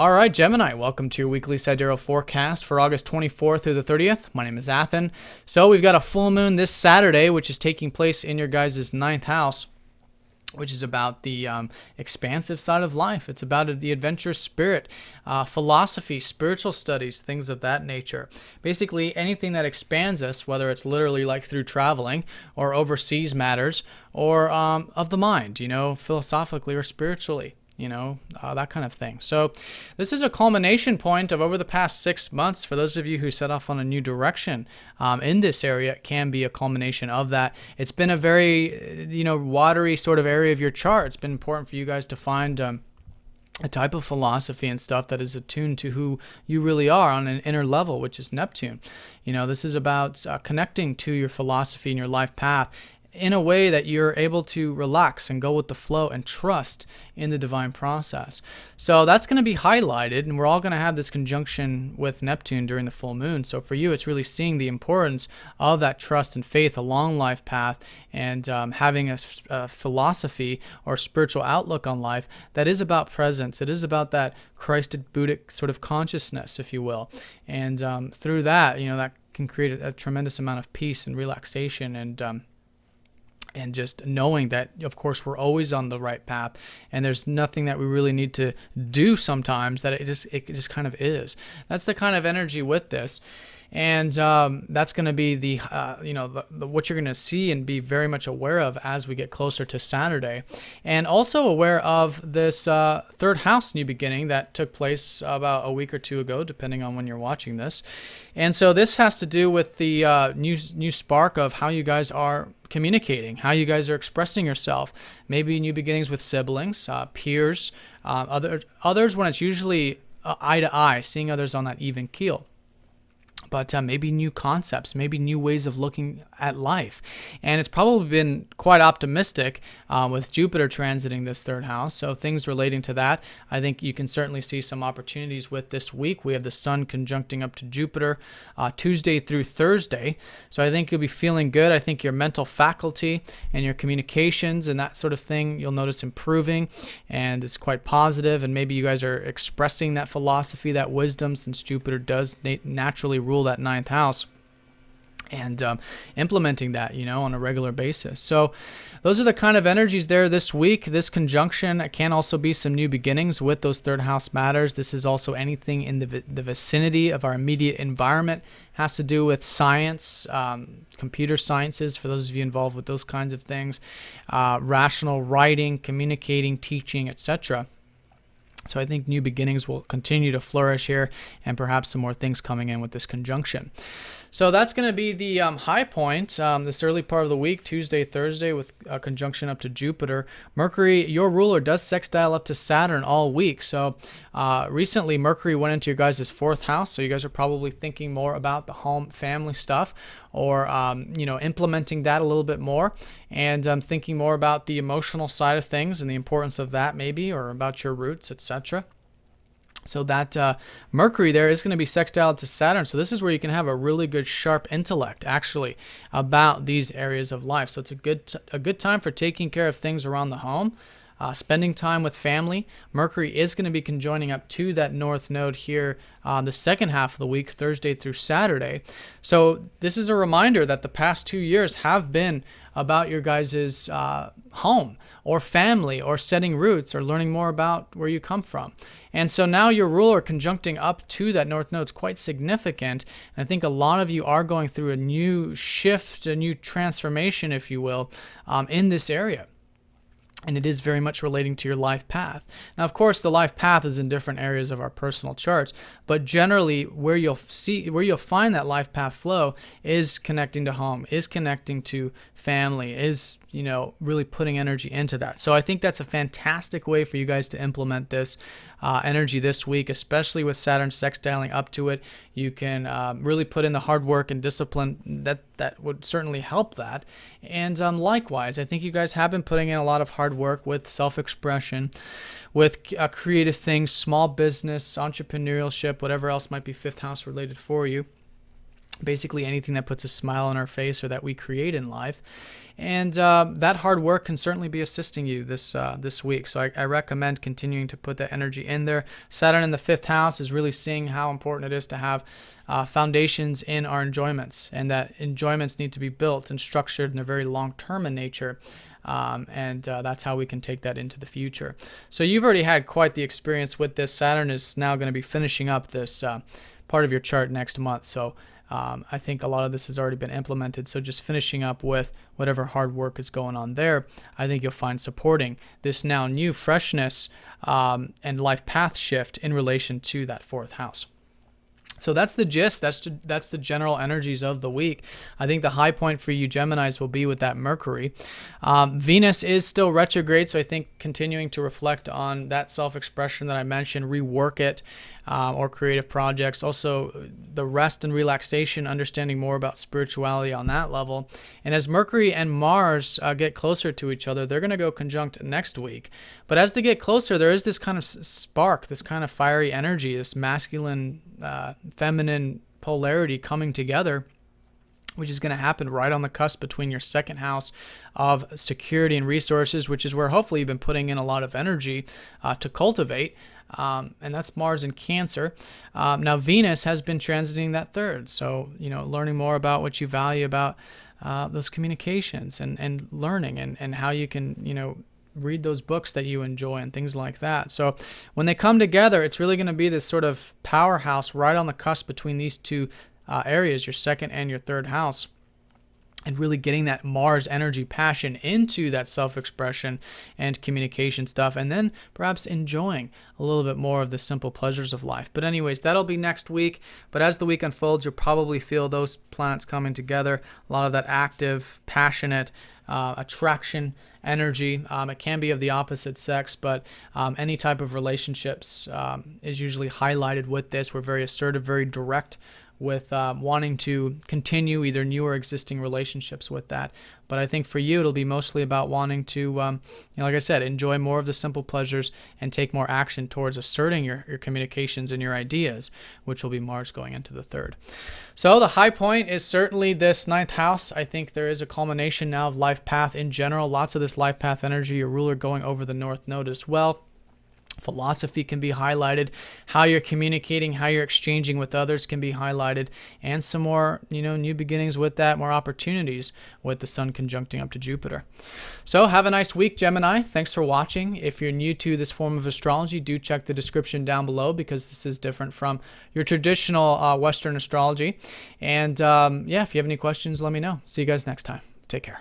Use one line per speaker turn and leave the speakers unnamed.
All right, Gemini, welcome to your weekly sidereal forecast for August 24th through the 30th. My name is Athen. So we've got a full moon this Saturday, which is taking place in your guys' ninth house, which is about the expansive side of life. It's about the adventurous spirit, philosophy, spiritual studies, things of that nature. Basically, anything that expands us, whether it's literally like through traveling or overseas matters or of the mind, philosophically or spiritually. That kind of thing. So this is a culmination point of over the past 6 months. For those of you who set off on a new direction in this area, it can be a culmination of that. It's been a very, watery sort of area of your chart. It's been important for you guys to find a type of philosophy and stuff that is attuned to who you really are on an inner level, which is Neptune. This is about connecting to your philosophy and your life path in a way that you're able to relax and go with the flow and trust in the divine process. So that's going to be highlighted, and we're all going to have this conjunction with Neptune during the full moon. So for you, it's really seeing the importance of that trust and faith along life path and having a philosophy or spiritual outlook on life that is about presence. It is about that Christed Buddhic sort of consciousness, if you will. And through that, that can create a tremendous amount of peace and relaxation and just knowing that, of course, we're always on the right path, and there's nothing that we really need to do sometimes, that it just kind of is. That's the kind of energy with this. And that's going to be the what you're going to see and be very much aware of as we get closer to Saturday. And also aware of this third house new beginning that took place about a week or two ago, depending on when you're watching this. And so this has to do with the new spark of how you guys are communicating, how you guys are expressing yourself. Maybe new beginnings with siblings, peers, others when it's usually eye to eye, seeing others on that even keel. But maybe new concepts, maybe new ways of looking at life. And it's probably been quite optimistic with Jupiter transiting this third house. So things relating to that, I think you can certainly see some opportunities with this week. We have the Sun conjuncting up to Jupiter Tuesday through Thursday. So I think you'll be feeling good. I think your mental faculty and your communications and that sort of thing, you'll notice improving. And it's quite positive. And maybe you guys are expressing that philosophy, that wisdom, since Jupiter does naturally rule that ninth house, and implementing that, on a regular basis. So those are the kind of energies there this week. This conjunction can also be some new beginnings with those third house matters. This is also anything in the vicinity of our immediate environment. Has to do with science, computer sciences, for those of you involved with those kinds of things, rational writing, communicating, teaching, etc. So I think new beginnings will continue to flourish here, and perhaps some more things coming in with this conjunction. So that's going to be the high point this early part of the week, Tuesday, Thursday, with a conjunction up to Jupiter. Mercury, your ruler, does sextile up to Saturn all week. So recently, Mercury went into your guys' fourth house, so you guys are probably thinking more about the home family stuff, or implementing that a little bit more, and thinking more about the emotional side of things and the importance of that maybe, or about your roots, etc. So that Mercury there is going to be sextile to Saturn. So this is where you can have a really good sharp intellect actually about these areas of life. So it's a good time for taking care of things around the home. Spending time with family. Mercury is going to be conjoining up to that north node here the second half of the week, Thursday through Saturday. So this is a reminder that the past 2 years have been about your guys' home or family, or setting roots, or learning more about where you come from. And so now your ruler conjuncting up to that north node is quite significant. And I think a lot of you are going through a new shift, a new transformation, if you will, in this area. And it is very much relating to your life path. Now, of course, the life path is in different areas of our personal charts, but generally where you'll find that life path flow is connecting to home, is connecting to family, is really putting energy into that. So I think that's a fantastic way for you guys to implement this energy this week, especially with Saturn sextiling up to it. You can really put in the hard work and discipline that would certainly help that. And likewise, I think you guys have been putting in a lot of hard work with self-expression, with creative things, small business, entrepreneurship, whatever else might be fifth house related for you. basically anything that puts a smile on our face or that we create in life. And that hard work can certainly be assisting you this week. So I recommend continuing to put that energy in there. Saturn in the 5th house is really seeing how important it is to have foundations in our enjoyments, and that enjoyments need to be built and structured, and they're very long-term in nature. And that's how we can take that into the future. So you've already had quite the experience with this. Saturn is now going to be finishing up this part of your chart next month. So I think a lot of this has already been implemented. So just finishing up with whatever hard work is going on there, I think you'll find supporting this now new freshness and life path shift in relation to that 4th house. So that's the gist. That's the general energies of the week. I think the high point for you Geminis will be with that Mercury. Venus is still retrograde, so I think continuing to reflect on that self-expression that I mentioned, rework it, or creative projects. Also, the rest and relaxation, understanding more about spirituality on that level. And as Mercury and Mars get closer to each other, they're going to go conjunct next week. But as they get closer, there is this kind of spark, this kind of fiery energy, this masculine, feminine polarity coming together, which is going to happen right on the cusp between your 2nd house of security and resources, which is where hopefully you've been putting in a lot of energy to cultivate. And that's Mars in Cancer. Now Venus has been transiting that 3rd. So, learning more about what you value about those communications and learning and how you can, read those books that you enjoy and things like that. So when they come together, it's really going to be this sort of powerhouse right on the cusp between these two areas, your 2nd and your 3rd house, and really getting that Mars energy passion into that self-expression and communication stuff, and then perhaps enjoying a little bit more of the simple pleasures of life. But anyways, that'll be next week. But as the week unfolds, you'll probably feel those planets coming together, a lot of that active, passionate, attraction energy. It can be of the opposite sex, but any type of relationships is usually highlighted with this. We're very assertive, very direct with wanting to continue either new or existing relationships with that. But I think for you, it'll be mostly about wanting to, like I said, enjoy more of the simple pleasures and take more action towards asserting your communications and your ideas, which will be Mars going into the 3rd. So the high point is certainly this 9th house. I think there is a culmination now of life path in general. Lots of this life path energy, your ruler going over the North Node as well. Philosophy can be highlighted, how you're communicating, how you're exchanging with others can be highlighted, and some more, new beginnings with that, more opportunities with the Sun conjuncting up to Jupiter. So have a nice week, Gemini. Thanks for watching. If you're new to this form of astrology, do check the description down below because this is different from your traditional Western astrology. And if you have any questions, let me know. See you guys next time. Take care.